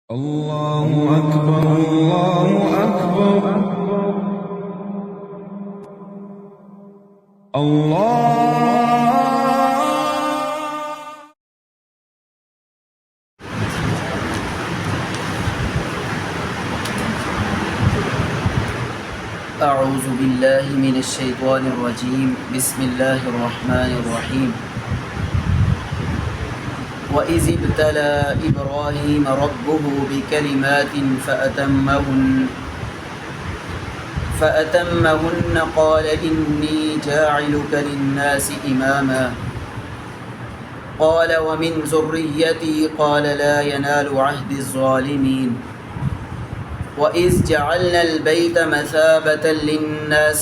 اللہ اکبر اللہ اکبر اللہ اعوذ باللہ من الشیطان الرجیم بسم اللہ الرحمن الرحیم وَإِذِ ابْتَلَى إِبْرَاهِيمَ رَبُّهُ بِكَلِمَاتٍ فَأَتَمَّهُنَّ قَالَ إِنِّي جَاعِلُكَ لِلنَّاسِ إِمَامًا قَالَ وَمِنْ ذُرِّيَّتِي قَالَ لَا يَنَالُ عَهْدِي الظَّالِمِينَ وَإِذْ جَعَلْنَا الْبَيْتَ مَثَابَةً لِلنَّاسِ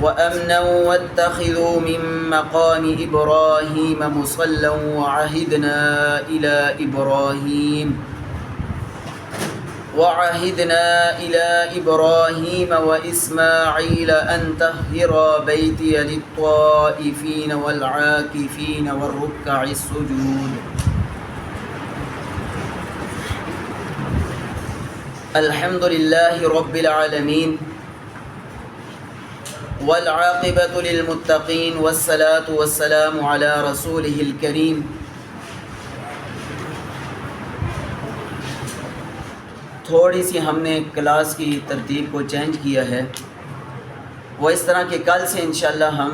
وَأَمْنًا وَاتَّخِذُوا مِن مَّقَامِ إِبْرَاهِيمَ مُصَلًّى وَعَهِدْنَا إِلَىٰ إِبْرَاهِيمَ وَإِسْمَاعِيلَ أَن طَهِّرَا بَيْتِيَ لِلطَّائِفِينَ وَالْعَاكِفِينَ وَالرُّكَّعِ السُّجُودِ الحمد للہ رب العالمین والعاقبۃ للمتقین والصلاة والسلام علی رسولہ الکریم. تھوڑی سی ہم نے کلاس کی ترتیب کو چینج کیا ہے. وہ اس طرح کہ کل سے انشاءاللہ ہم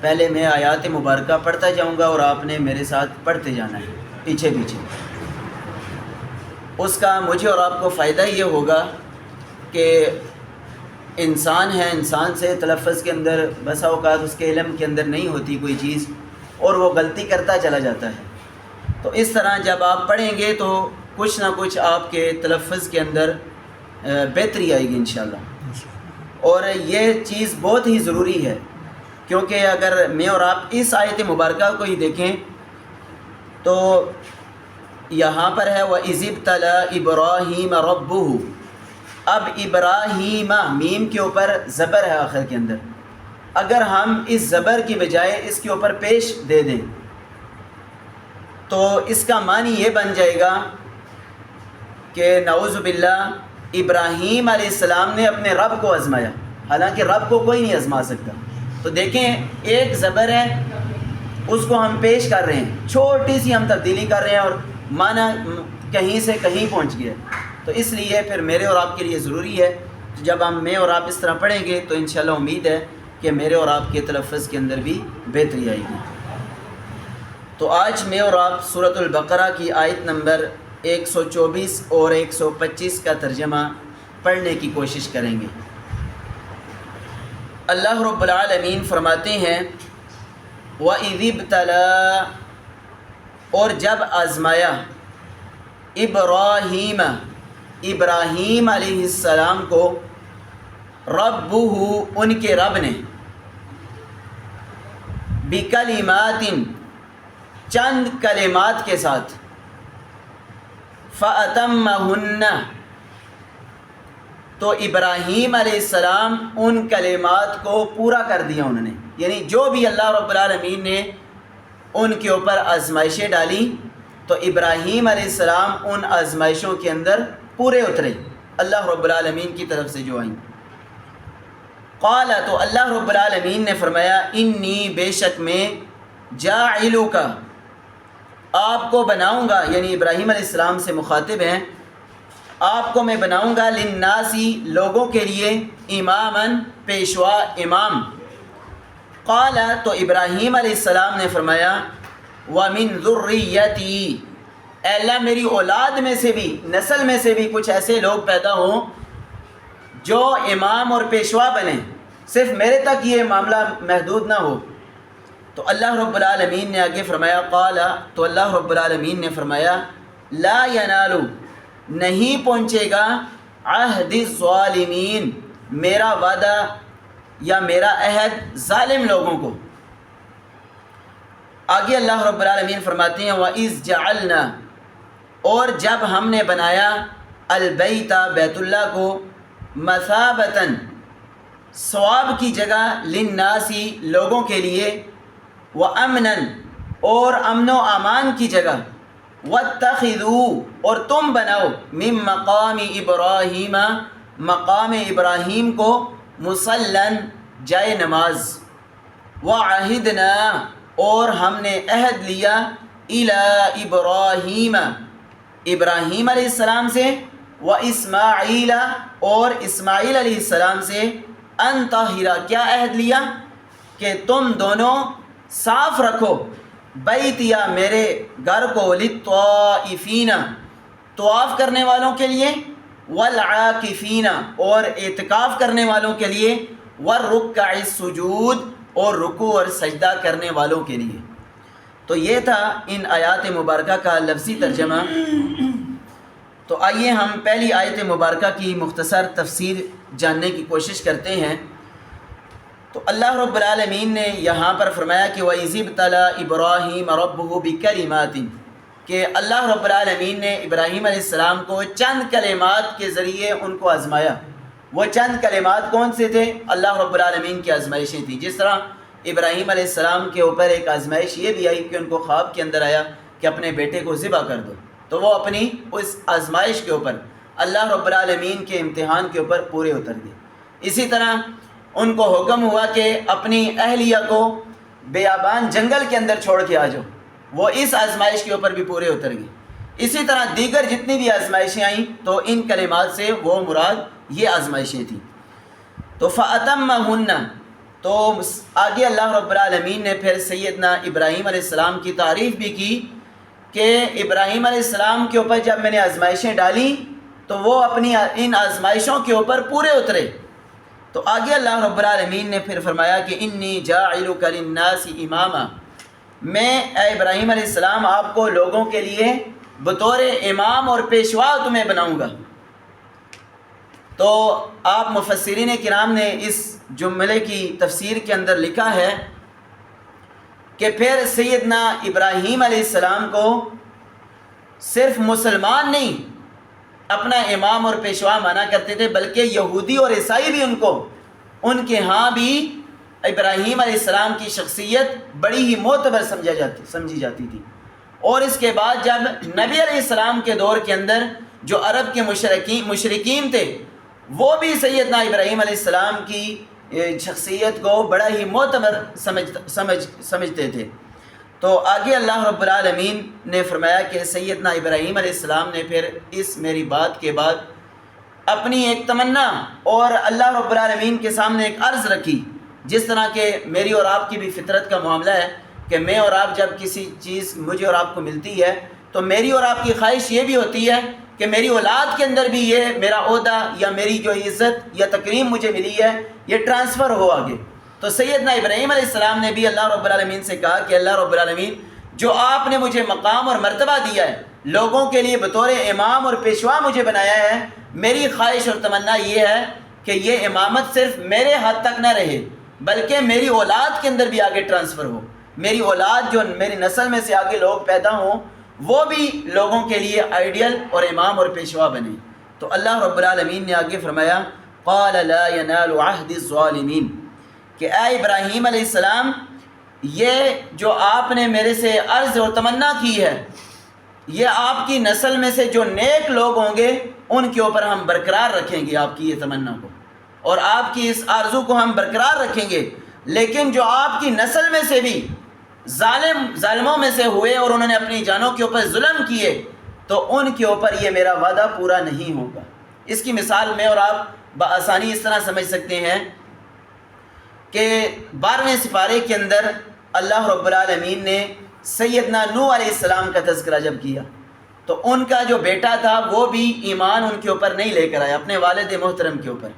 پہلے میں آیات مبارکہ پڑھتا جاؤں گا اور آپ نے میرے ساتھ پڑھتے جانا ہے پیچھے پیچھے. اس کا مجھے اور آپ کو فائدہ یہ ہوگا کہ انسان ہے، انسان سے تلفظ کے اندر بسا اوقات اس کے علم کے اندر نہیں ہوتی کوئی چیز اور وہ غلطی کرتا چلا جاتا ہے. تو اس طرح جب آپ پڑھیں گے تو کچھ نہ کچھ آپ کے تلفظ کے اندر بہتری آئے گی انشاءاللہ. اور یہ چیز بہت ہی ضروری ہے کیونکہ اگر میں اور آپ اس آیت مبارکہ کو ہی دیکھیں تو یہاں پر ہے وَإِذِ ابْتَلَى إِبْرَاهِيمَ رَبُّهُ. اب ابراہیم میم کے اوپر زبر ہے آخر کے اندر. اگر ہم اس زبر کی بجائے اس کے اوپر پیش دے دیں تو اس کا معنی یہ بن جائے گا کہ نعوذ باللہ ابراہیم علیہ السلام نے اپنے رب کو آزمایا، حالانکہ رب کو کوئی نہیں آزما سکتا. تو دیکھیں ایک زبر ہے اس کو ہم پیش کر رہے ہیں، چھوٹی سی ہم تبدیلی کر رہے ہیں اور معنی کہیں سے کہیں پہنچ گیا. تو اس لیے پھر میرے اور آپ کے لیے ضروری ہے جب میں اور آپ اس طرح پڑھیں گے تو انشاءاللہ امید ہے کہ میرے اور آپ کے تلفظ کے اندر بھی بہتری آئے گی. تو آج میں اور آپ سورۃ البقرہ کی آیت نمبر 124 اور 125 کا ترجمہ پڑھنے کی کوشش کریں گے. اللہ رب العالمین فرماتے ہیں وَإِذِ ابْتَلَى، اور جب آزمایا ابراہیم علیہ السلام کو ربہ ان کے رب نے بکلمات چند کلمات کے ساتھ فأتمہن، تو ابراہیم علیہ السلام ان کلمات کو پورا کر دیا انہوں نے. یعنی جو بھی اللہ رب العالمین نے ان کے اوپر آزمائشیں ڈالی تو ابراہیم علیہ السلام ان آزمائشوں کے اندر پورے اترے اللہ رب العالمین کی طرف سے جو آئیں. قال، تو اللہ رب العالمین نے فرمایا انی، بے شک میں جاعلک، آپ کو بناؤں گا، یعنی ابراہیم علیہ السلام سے مخاطب ہیں، آپ کو میں بناؤں گا للناسی، لوگوں کے لیے، اماماً، پیشوا، امام. قال، تو ابراہیم علیہ السلام نے فرمایا وَمِن ذُرِّيَّتِي، اے اللہ میری اولاد میں سے بھی، نسل میں سے بھی کچھ ایسے لوگ پیدا ہوں جو امام اور پیشوا بنیں، صرف میرے تک یہ معاملہ محدود نہ ہو. تو اللہ رب العالمین نے آگے فرمایا قال، تو اللہ رب العالمین نے فرمایا لا ینالو، نہیں پہنچے گا عہد الظالمین، میرا وعدہ یا میرا عہد ظالم لوگوں کو. آگے اللہ رب العالمین فرماتے ہیں وَإِذْ جَعَلْنَا، اور جب ہم نے بنایا البیت، بیت اللہ کو، مثابتاً، ثواب کی جگہ، للناسی، لوگوں کے لیے، وَأَمْنًا، اور امن و امان کی جگہ، واتخذوا اور تم بناؤ من مقام ابراہیم مقام ابراہیم کو مصلاً جائے نماز، وعہدنا اور ہم نے عہد لیا الی ابراہیم ابراہیم علیہ السلام سے، و اسماعیل اور اسماعیل علیہ السلام سے، ان طاہرا کیا عہد لیا کہ تم دونوں صاف رکھو بیتیا میرے گھر کو للطائفین طواف کرنے والوں کے لیے، والعاکفین اور اعتکاف کرنے والوں کے لیے، والرکع السجود اور رکوع اور سجدہ کرنے والوں کے لیے۔ تو یہ تھا ان آیات مبارکہ کا لفظی ترجمہ۔ تو آئیے ہم پہلی آیت مبارکہ کی مختصر تفسیر جاننے کی کوشش کرتے ہیں۔ تو اللہ رب العالمین نے یہاں پر فرمایا کہ وَإِذِ ابْتَلَىٰ إِبْرَاهِيمَ رَبُّهُ بِكَلِمَاتٍ کہ اللہ رب العالمین نے ابراہیم علیہ السلام کو چند کلمات کے ذریعے ان کو آزمایا۔ وہ چند کلمات کون سے تھے؟ اللہ رب العالمین کی آزمائشیں تھیں۔ جس طرح ابراہیم علیہ السلام کے اوپر ایک آزمائش یہ بھی آئی کہ ان کو خواب کے اندر آیا کہ اپنے بیٹے کو ذبح کر دو، تو وہ اپنی اس آزمائش کے اوپر اللہ رب العالمین کے امتحان کے اوپر پورے اتر گئے۔ اسی طرح ان کو حکم ہوا کہ اپنی اہلیہ کو بیابان جنگل کے اندر چھوڑ کے آ جاؤ، وہ اس آزمائش کے اوپر بھی پورے اتر گئے۔ اسی طرح دیگر جتنی بھی آزمائشیں آئیں تو ان کلمات سے وہ مراد یہ آزمائشیں تھیں۔ تو فَأَتَمَّهُنَّ تو آگے اللہ رب العالمین نے پھر سیدنا ابراہیم علیہ السلام کی تعریف بھی کی کہ ابراہیم علیہ السلام کے اوپر جب میں نے آزمائشیں ڈالیں تو وہ اپنی ان آزمائشوں کے اوپر پورے اترے۔ تو آگے اللہ رب العالمین نے پھر فرمایا کہ انی جاعلک للناس اماما، میں اے ابراہیم علیہ السلام آپ کو لوگوں کے لیے بطور امام اور پیشوا تمہیں بناؤں گا۔ تو آپ مفسرین کرام نے اس جملے کی تفسیر کے اندر لکھا ہے کہ پھر سیدنا ابراہیم علیہ السلام کو صرف مسلمان نہیں اپنا امام اور پیشوا مانا کرتے تھے، بلکہ یہودی اور عیسائی بھی ان کے ہاں بھی ابراہیم علیہ السلام کی شخصیت بڑی ہی معتبر سمجھی جاتی تھی۔ اور اس کے بعد جب نبی علیہ السلام کے دور کے اندر جو عرب کے مشرکین تھے وہ بھی سیدنا ابراہیم علیہ السلام کی شخصیت کو بڑا ہی معتبر سمجھتے تھے۔ تو آگے اللہ رب العالمین نے فرمایا کہ سیدنا ابراہیم علیہ السلام نے پھر اس میری بات کے بعد اپنی ایک تمنا اور اللہ رب العالمین کے سامنے ایک عرض رکھی، جس طرح کہ میری اور آپ کی بھی فطرت کا معاملہ ہے کہ میں اور آپ جب کسی چیز مجھے اور آپ کو ملتی ہے تو میری اور آپ کی خواہش یہ بھی ہوتی ہے کہ میری اولاد کے اندر بھی یہ میرا عہدہ یا میری جو عزت یا تکریم مجھے ملی ہے یہ ٹرانسفر ہو آگے۔ تو سیدنا ابراہیم علیہ السلام نے بھی اللہ رب العالمین سے کہا کہ اللہ رب العالمین جو آپ نے مجھے مقام اور مرتبہ دیا ہے، لوگوں کے لیے بطور امام اور پیشوا مجھے بنایا ہے، میری خواہش اور تمنا یہ ہے کہ یہ امامت صرف میرے حد تک نہ رہے بلکہ میری اولاد کے اندر بھی آگے ٹرانسفر ہو، میری اولاد جو میری نسل میں سے آگے لوگ پیدا ہوں وہ بھی لوگوں کے لیے آئیڈیل اور امام اور پیشوا بنے۔ تو اللہ رب العالمین نے آگے فرمایا قال لا ينال عهد الظالمین کہ اے ابراہیم علیہ السلام یہ جو آپ نے میرے سے عرض اور تمنا کی ہے یہ آپ کی نسل میں سے جو نیک لوگ ہوں گے ان کے اوپر ہم برقرار رکھیں گے آپ کی یہ تمنا کو، اور آپ کی اس آرزو کو ہم برقرار رکھیں گے، لیکن جو آپ کی نسل میں سے بھی ظالموں میں سے ہوئے اور انہوں نے اپنی جانوں کے اوپر ظلم کیے تو ان کے اوپر یہ میرا وعدہ پورا نہیں ہوگا۔ اس کی مثال میں اور آپ بآسانی اس طرح سمجھ سکتے ہیں کہ 12ویں سپارے کے اندر اللہ رب العالمین نے سیدنا نوح علیہ السلام کا تذکرہ جب کیا تو ان کا جو بیٹا تھا وہ بھی ایمان ان کے اوپر نہیں لے کر آیا اپنے والد محترم کے اوپر۔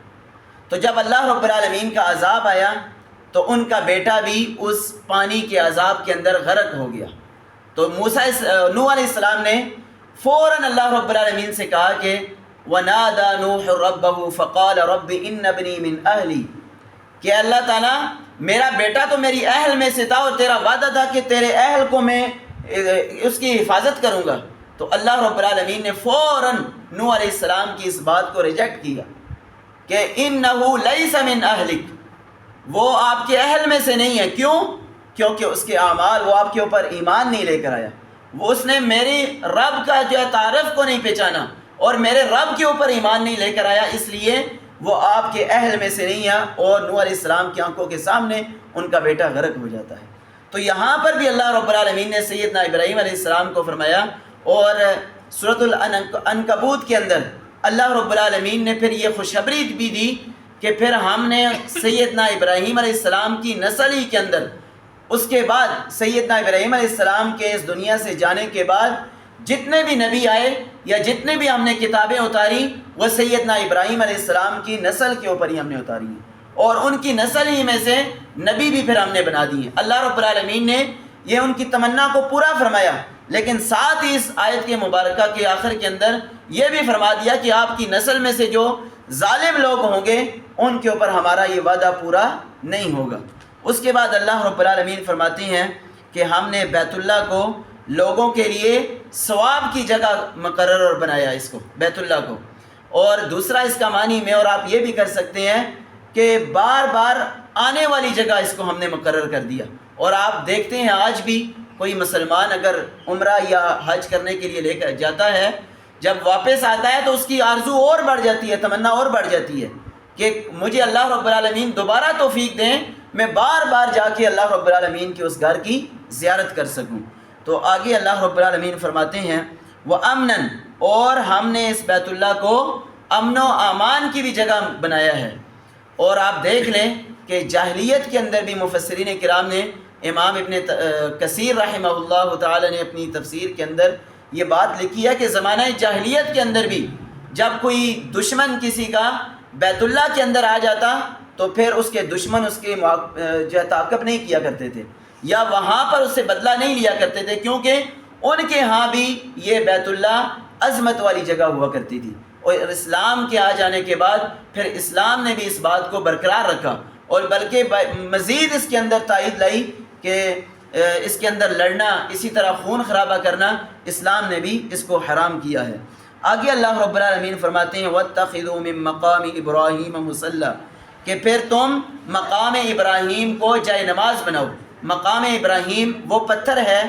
تو جب اللہ رب العالمین کا عذاب آیا تو ان کا بیٹا بھی اس پانی کے عذاب کے اندر غرق ہو گیا۔ تو نوح علیہ السلام نے فوراً اللہ رب العالمین سے کہا کہ وَنَادَى نُوحٌ رَبَّهُ فَقَالَ رَبِّ إِنَّ ابْنِي مِنْ أَهْلِي کہ اللہ تعالیٰ میرا بیٹا تو میری اہل میں سے تھا اور تیرا وعدہ تھا کہ تیرے اہل کو میں اس کی حفاظت کروں گا۔ تو اللہ رب العالمین نے فوراً نوح علیہ السلام کی اس بات کو ریجیکٹ کیا کہ إِنَّهُ لَيْسَ مِنْ أَهْلِكَ وہ آپ کے اہل میں سے نہیں ہے۔ کیوں؟ کیونکہ اس کے اعمال وہ آپ کے اوپر ایمان نہیں لے کر آیا۔ اس نے میری رب کا جو ہے تعارف کو نہیں پہچانا اور میرے رب کے اوپر ایمان نہیں لے کر آیا، اس لیے وہ آپ کے اہل میں سے نہیں ہے اور نوح علیہ السلام کی آنکھوں کے سامنے ان کا بیٹا غرق ہو جاتا ہے۔ تو یہاں پر بھی اللہ رب العالمین نے سیدنا ابراہیم علیہ السلام کو فرمایا، اور سورۃ العنکبوت کے اندر اللہ رب العالمین نے پھر یہ خوشخبری بھی دی کہ پھر ہم نے سیدنا ابراہیم علیہ السلام کی نسل ہی کے اندر، اس کے بعد سیدنا ابراہیم علیہ السلام کے اس دنیا سے جانے کے بعد جتنے بھی نبی آئے یا جتنے بھی ہم نے کتابیں اتاری وہ سیدنا ابراہیم علیہ السلام کی نسل کے اوپر ہی ہم نے اتاری ہیں، اور ان کی نسل ہی میں سے نبی بھی پھر ہم نے بنا دی ہیں۔ اللہ رب العالمین نے یہ ان کی تمنا کو پورا فرمایا، لیکن ساتھ ہی اس آیت کے مبارکہ کے آخر کے اندر یہ بھی فرما دیا کہ آپ کی نسل میں سے جو ظالم لوگ ہوں گے ان کے اوپر ہمارا یہ وعدہ پورا نہیں ہوگا۔ اس کے بعد اللہ رب العالمین فرماتے ہیں کہ ہم نے بیت اللہ کو لوگوں کے لیے ثواب کی جگہ مقرر اور بنایا اس کو، بیت اللہ کو، اور دوسرا اس کا معنی میں اور آپ یہ بھی کر سکتے ہیں کہ بار بار آنے والی جگہ اس کو ہم نے مقرر کر دیا۔ اور آپ دیکھتے ہیں آج بھی کوئی مسلمان اگر عمرہ یا حج کرنے کے لیے لے کر جاتا ہے، جب واپس آتا ہے تو اس کی آرزو اور بڑھ جاتی ہے، تمنا اور بڑھ جاتی ہے کہ مجھے اللہ رب العالمین دوبارہ توفیق دیں، میں بار بار جا کے اللہ رب العالمین کے اس گھر کی زیارت کر سکوں۔ تو آگے اللہ رب العالمین فرماتے ہیں وَأَمْنًا، اور ہم نے اس بیت اللہ کو امن و امان کی بھی جگہ بنایا ہے۔ اور آپ دیکھ لیں کہ جاہلیت کے اندر بھی مفسرین کرام نے، امام ابن کثیر رحمہ اللہ تعالی نے اپنی تفسیر کے اندر یہ بات لکھی ہے کہ زمانہ جاہلیت کے اندر بھی جب کوئی دشمن کسی کا بیت اللہ کے اندر آ جاتا تو پھر اس کے دشمن اس کے جو تعاقب نہیں کیا کرتے تھے یا وہاں پر اس سے بدلہ نہیں لیا کرتے تھے، کیونکہ ان کے ہاں بھی یہ بیت اللہ عظمت والی جگہ ہوا کرتی تھی۔ اور اسلام کے آ جانے کے بعد پھر اسلام نے بھی اس بات کو برقرار رکھا اور بلکہ مزید اس کے اندر تائید لائی کہ اس کے اندر لڑنا، اسی طرح خون خرابہ کرنا، اسلام نے بھی اس کو حرام کیا ہے۔ آگے اللہ رب العالمین فرماتے ہیں وَاتَّخِذُوا مِن مَّقَامِ إِبْرَاهِيمَ مُصَلًّى، کہ پھر تم مقام ابراہیم کو جائے نماز بناؤ۔ مقام ابراہیم وہ پتھر ہے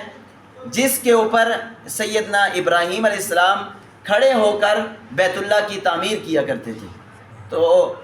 جس کے اوپر سیدنا ابراہیم علیہ السلام کھڑے ہو کر بیت اللہ کی تعمیر کیا کرتے تھے۔ تو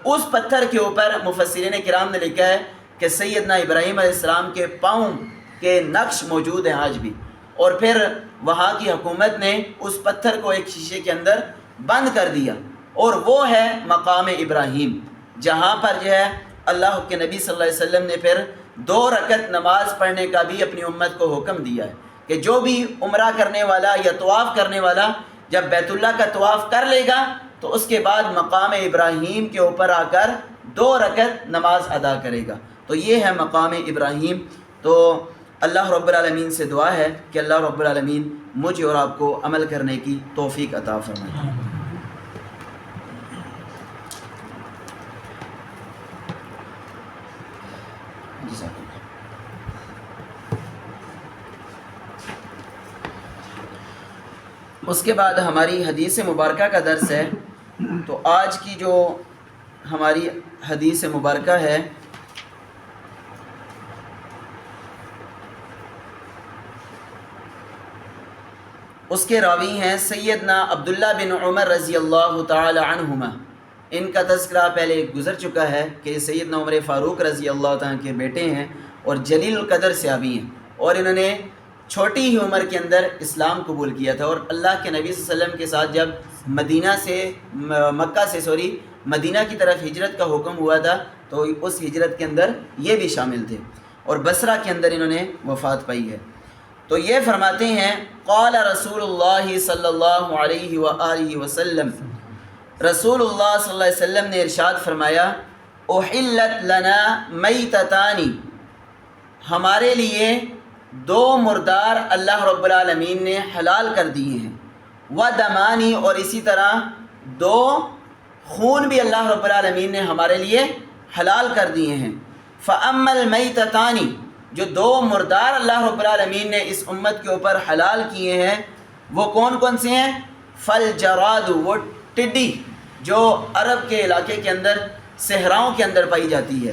اس پتھر کے اوپر مفسرین کرام نے لکھا ہے کہ سیدنا ابراہیم علیہ السلام کے پاؤں کے نقش موجود ہیں آج بھی، اور پھر وہاں کی حکومت نے اس پتھر کو ایک شیشے کے اندر بند کر دیا، اور وہ ہے مقام ابراہیم، جہاں پر جو ہے اللہ کے نبی صلی اللہ علیہ وسلم نے پھر 2 رکعت نماز پڑھنے کا بھی اپنی امت کو حکم دیا ہے کہ جو بھی عمرہ کرنے والا یا طواف کرنے والا جب بیت اللہ کا طواف کر لے گا تو اس کے بعد مقام ابراہیم کے اوپر آ کر 2 رکعت نماز ادا کرے گا۔ تو یہ ہے مقام ابراہیم۔ تو اللہ رب العالمین سے دعا ہے کہ اللہ رب العالمین مجھے اور آپ کو عمل کرنے کی توفیق عطا فرمائے۔ اس کے بعد ہماری حدیث مبارکہ کا درس ہے۔ تو آج کی جو ہماری حدیث مبارکہ ہے اس کے راوی ہیں سیدنا عبداللہ بن عمر رضی اللہ تعالی عنہما۔ ان کا تذکرہ پہلے گزر چکا ہے کہ سیدنا عمر فاروق رضی اللہ تعالیٰ کے بیٹے ہیں اور جلیل القدر صحابی ہیں، اور انہوں نے چھوٹی ہی عمر کے اندر اسلام قبول کیا تھا، اور اللہ کے نبی صلی اللہ علیہ وسلم کے ساتھ جب مدینہ کی طرف ہجرت کا حکم ہوا تھا تو اس ہجرت کے اندر یہ بھی شامل تھے، اور بصرہ کے اندر انہوں نے وفات پائی ہے۔ تو یہ فرماتے ہیں قال رسول اللہ صلی اللہ علیہ وآلہ وسلم، رسول اللہ صلی اللہ علیہ وسلم نے ارشاد فرمایا احلت لنا میتتانی، ہمارے لیے 2 مردار اللہ رب العالمین نے حلال کر دیے ہیں، ودمانی، اور اسی طرح 2 خون بھی اللہ رب العالمین نے ہمارے لیے حلال کر دیے ہیں۔ فَأَمَّا الْمَيْتَتَانِ، جو 2 مردار اللہ رب العالمین نے اس امت کے اوپر حلال کیے ہیں وہ کون کون سے ہیں؟ فَالْجَرَادُ، وہ ٹڈی جو عرب کے علاقے کے اندر صحراؤں کے اندر پائی جاتی ہے،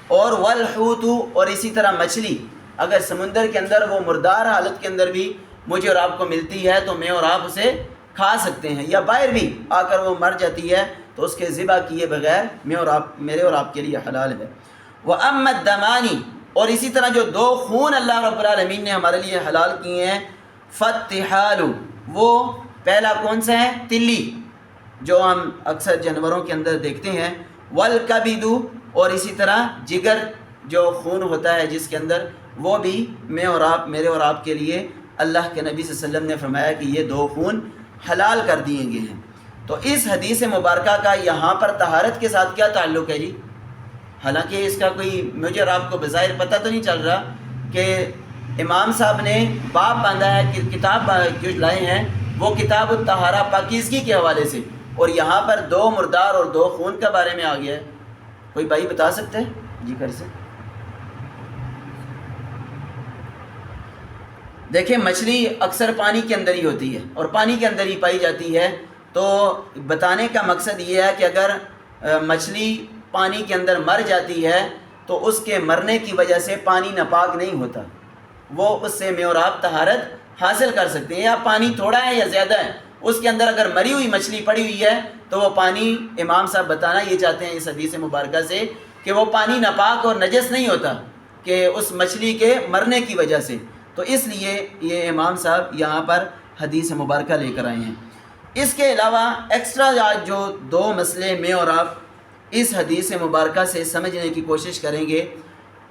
اور وَالْحُوتُ، اور اسی طرح مچھلی، اگر سمندر کے اندر وہ مردار حالت کے اندر بھی مجھے اور آپ کو ملتی ہے تو میں اور آپ اسے کھا سکتے ہیں، یا باہر بھی آ کر وہ مر جاتی ہے تو اس کے ذبح کیے بغیر میرے اور آپ کے لیے حلال ہے۔ وَأَمَّا الدَّمَانِ، اور اسی طرح جو دو خون اللہ رب العالمین نے ہمارے لیے حلال کیے ہیں، فَالتِّحَالُ، وہ پہلا کون سا ہے؟ تلی، جو ہم اکثر جانوروں کے اندر دیکھتے ہیں، وَالْكَبِدُ، اور اسی طرح جگر جو خون ہوتا ہے جس کے اندر، وہ بھی میرے اور آپ کے لیے اللہ کے نبی صلی اللہ علیہ وسلم نے فرمایا کہ یہ دو خون حلال کر دیے گئے ہیں۔ تو اس حدیث مبارکہ کا یہاں پر طہارت کے ساتھ کیا تعلق ہے جی؟ حالانکہ اس کا کوئی مجھے اور آپ کو بظاہر پتہ تو نہیں چل رہا کہ امام صاحب نے باب باندھا ہے کہ کتاب جو لائے ہیں وہ کتاب الطہارہ پاکیزگی کے حوالے سے، اور یہاں پر دو مردار اور دو خون کے بارے میں آ گیا ہے۔ کوئی بھائی بتا سکتے ہیں؟ جی کر سے دیکھیں، مچھلی اکثر پانی کے اندر ہی ہوتی ہے اور پانی کے اندر ہی پائی جاتی ہے، تو بتانے کا مقصد یہ ہے کہ اگر مچھلی پانی کے اندر مر جاتی ہے تو اس کے مرنے کی وجہ سے پانی ناپاک نہیں ہوتا، وہ اس سے میں اور آپ طہارت حاصل کر سکتے ہیں۔ یا پانی تھوڑا ہے یا زیادہ ہے، اس کے اندر اگر مری ہوئی مچھلی پڑی ہوئی ہے تو وہ پانی، امام صاحب بتانا یہ چاہتے ہیں اس حدیث مبارکہ سے کہ وہ پانی ناپاک اور نجس نہیں ہوتا کہ اس مچھلی کے مرنے کی وجہ سے، تو اس لیے یہ امام صاحب یہاں پر حدیث مبارکہ لے کر آئے ہیں۔ اس کے علاوہ ایکسٹرا آج جو دو مسئلے میں اور آپ اس حدیث مبارکہ سے سمجھنے کی کوشش کریں گے،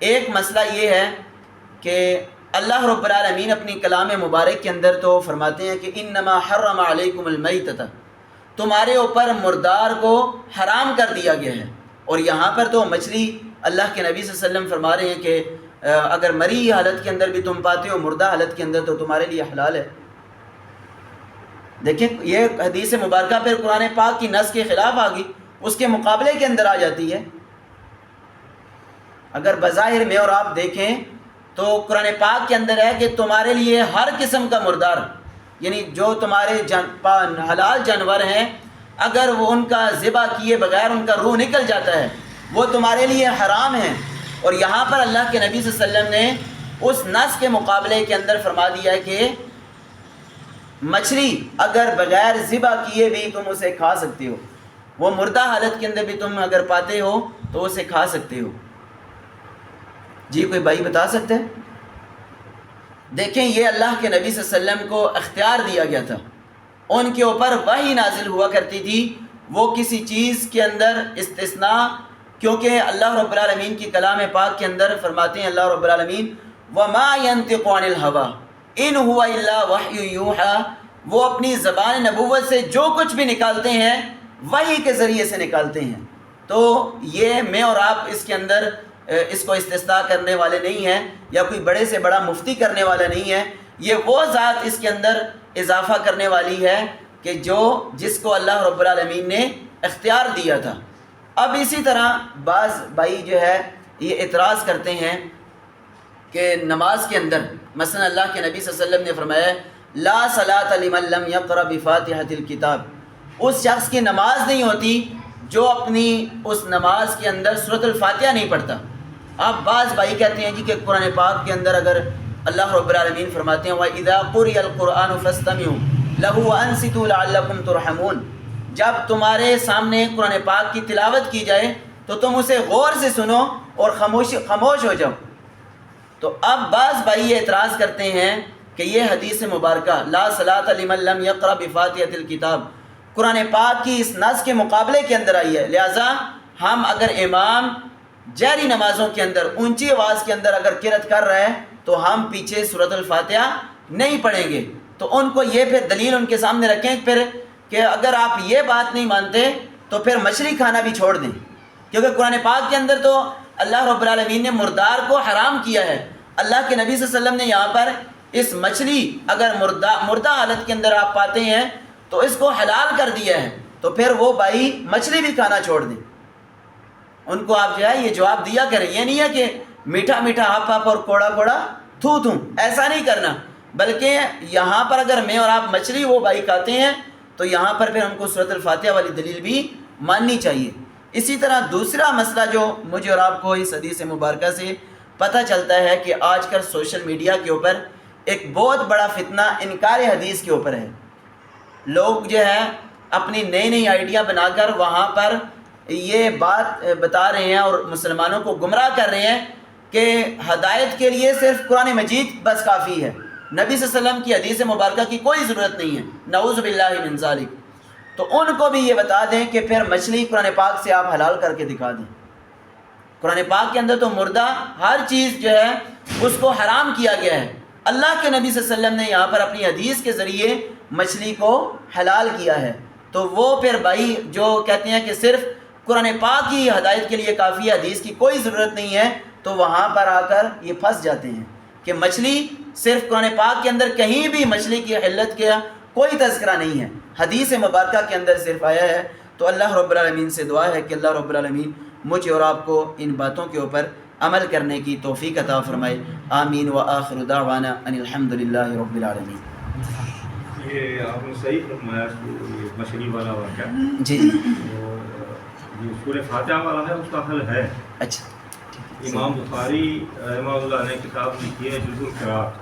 ایک مسئلہ یہ ہے کہ اللہ رب العالمین اپنی کلام مبارک کے اندر تو فرماتے ہیں کہ انما حرم علیکم المیتۃ، تمہارے اوپر مردار کو حرام کر دیا گیا ہے، اور یہاں پر تو مچھلی اللہ کے نبی صلی اللہ علیہ وسلم فرما رہے ہیں کہ اگر مری حالت کے اندر بھی تم پاتے ہو، مردہ حالت کے اندر، تو تمہارے لیے حلال ہے۔ دیکھیں یہ حدیث مبارکہ پھر قرآن پاک کی نص کے خلاف آ گئی، اس کے مقابلے کے اندر آ جاتی ہے۔ اگر بظاہر میں اور آپ دیکھیں تو قرآن پاک کے اندر ہے کہ تمہارے لیے ہر قسم کا مردار، یعنی جو تمہارے حلال جانور ہیں، اگر وہ ان کا ذبح کیے بغیر ان کا روح نکل جاتا ہے وہ تمہارے لیے حرام ہیں۔ اور یہاں پر اللہ کے نبی صلی اللہ علیہ وسلم نے اس نص کے مقابلے کے اندر فرما دیا ہے کہ مچھلی اگر بغیر ذبح کیے بھی تم اسے کھا سکتے ہو، وہ مردہ حالت کے اندر بھی تم اگر پاتے ہو تو اسے کھا سکتے ہو۔ جی کوئی بھائی بتا سکتے ہیں؟ دیکھیں یہ اللہ کے نبی صلی اللہ علیہ وسلم کو اختیار دیا گیا تھا، ان کے اوپر وحی نازل ہوا کرتی تھی، وہ کسی چیز کے اندر استثناء، کیونکہ اللہ رب العالمین کی کلام پاک کے اندر فرماتے ہیں اللہ رب العالمین وَمَا يَنْطِقُ عَنِ الْهَوَىٰ إِنْ هُوَ إِلَّا وَحْيٌ يُوحَىٰ، وہ اپنی زبان نبوت سے جو کچھ بھی نکالتے ہیں وحی کے ذریعے سے نکالتے ہیں۔ تو یہ میں اور آپ اس کے اندر اس کو استثناء کرنے والے نہیں ہیں، یا کوئی بڑے سے بڑا مفتی کرنے والا نہیں ہے، یہ وہ ذات اس کے اندر اضافہ کرنے والی ہے کہ جس کو اللہ رب العالمین نے اختیار دیا تھا۔ اب اسی طرح بعض بھائی جو ہے یہ اعتراض کرتے ہیں کہ نماز کے اندر مثلا اللہ کے نبی صلی اللہ علیہ وسلم نے فرمایا لا صلاۃ لمن لم یقرأ بفاتحۃ الکتاب، اس شخص کی نماز نہیں ہوتی جو اپنی اس نماز کے اندر سورۃ الفاتحہ نہیں پڑھتا۔ اب بعض بھائی کہتے ہیں جی کہ قرآن پاک کے اندر اگر اللہ رب العالمین فرماتے ہیں وَإِذَا قُرِئَ الْقُرْآنُ فَاسْتَمِعُوا لَهُ وَأَنصِتُوا لَعَلَّكُمْ تُرْحَمُونَ، جب تمہارے سامنے قرآن پاک کی تلاوت کی جائے تو تم اسے غور سے سنو اور خاموش ہو جاؤ۔ تو اب بعض بھائی یہ اعتراض کرتے ہیں کہ یہ حدیث مبارکہ لا صلاۃ لمن لم یقرأ بفاتحۃ الکتاب قرآن پاک کی اس نص کے مقابلے کے اندر آئی ہے، لہٰذا ہم اگر امام جہری نمازوں کے اندر اونچی آواز کے اندر اگر قرأت کر رہے ہیں تو ہم پیچھے سورۃ الفاتحہ نہیں پڑھیں گے۔ تو ان کو یہ پھر دلیل ان کے سامنے رکھیں پھر کہ اگر آپ یہ بات نہیں مانتے تو پھر مچھلی کھانا بھی چھوڑ دیں، کیونکہ قرآن پاک کے اندر تو اللہ رب العالمین نے مردار کو حرام کیا ہے۔ اللہ کے نبی صلی اللہ علیہ وسلم نے یہاں پر اس مچھلی اگر مردہ حالت کے اندر آپ پاتے ہیں تو اس کو حلال کر دیا ہے، تو پھر وہ بھائی مچھلی بھی کھانا چھوڑ دیں۔ ان کو آپ جو ہے یہ جواب دیا کریں، یہ نہیں ہے کہ میٹھا میٹھا آپ اور کوڑا کوڑا تھو تھو، ایسا نہیں کرنا، بلکہ یہاں پر اگر میں اور آپ مچھلی وہ بھائی کھاتے ہیں تو یہاں پر پھر ہم کو سورۃ الفاتحہ والی دلیل بھی ماننی چاہیے۔ اسی طرح دوسرا مسئلہ جو مجھے اور آپ کو اس حدیث مبارکہ سے پتہ چلتا ہے کہ آج کل سوشل میڈیا کے اوپر ایک بہت بڑا فتنہ انکار حدیث کے اوپر ہے. لوگ جو ہے اپنی نئی نئی آئیڈیا بنا کر وہاں پر یہ بات بتا رہے ہیں اور مسلمانوں کو گمراہ کر رہے ہیں کہ ہدایت کے لیے صرف قرآن مجید بس کافی ہے، نبی صلی اللہ علیہ وسلم کی حدیث مبارکہ کی کوئی ضرورت نہیں ہے. نعوذ باللہ من ذالک. تو ان کو بھی یہ بتا دیں کہ پھر مچھلی قرآن پاک سے آپ حلال کر کے دکھا دیں. قرآن پاک کے اندر تو مردہ ہر چیز جو ہے اس کو حرام کیا گیا ہے. اللہ کے نبی صلی اللہ علیہ وسلم نے یہاں پر اپنی حدیث کے ذریعے مچھلی کو حلال کیا ہے. تو وہ پھر بھائی جو کہتے ہیں کہ صرف قرآن پاک کی ہدایت کے لیے کافی ہے، حدیث کی کوئی ضرورت نہیں ہے، تو وہاں پر آ کر یہ پھنس جاتے ہیں کہ مچھلی صرف قرآن پاک کے اندر کہیں بھی مچھلی کی حلت کا کوئی تذکرہ نہیں ہے، حدیث مبارکہ کے اندر صرف آیا ہے. تو اللہ رب العالمین سے دعا ہے کہ اللہ رب العالمین مجھے اور آپ کو ان باتوں کے اوپر عمل کرنے کی توفیق عطا فرمائے. آمین. وآخر دعوانا ان الحمد للہ رب العالمین. یہ آپ نے صحیح فرمایا یہ مچھلی والا واقعہ. جی جی. جو سورہ فاتحہ والا ہے اس کا حل ہے. اچھا. امام بخاری رحمہ اللہ نے کتاب لکھی ہے جزء القراءۃ.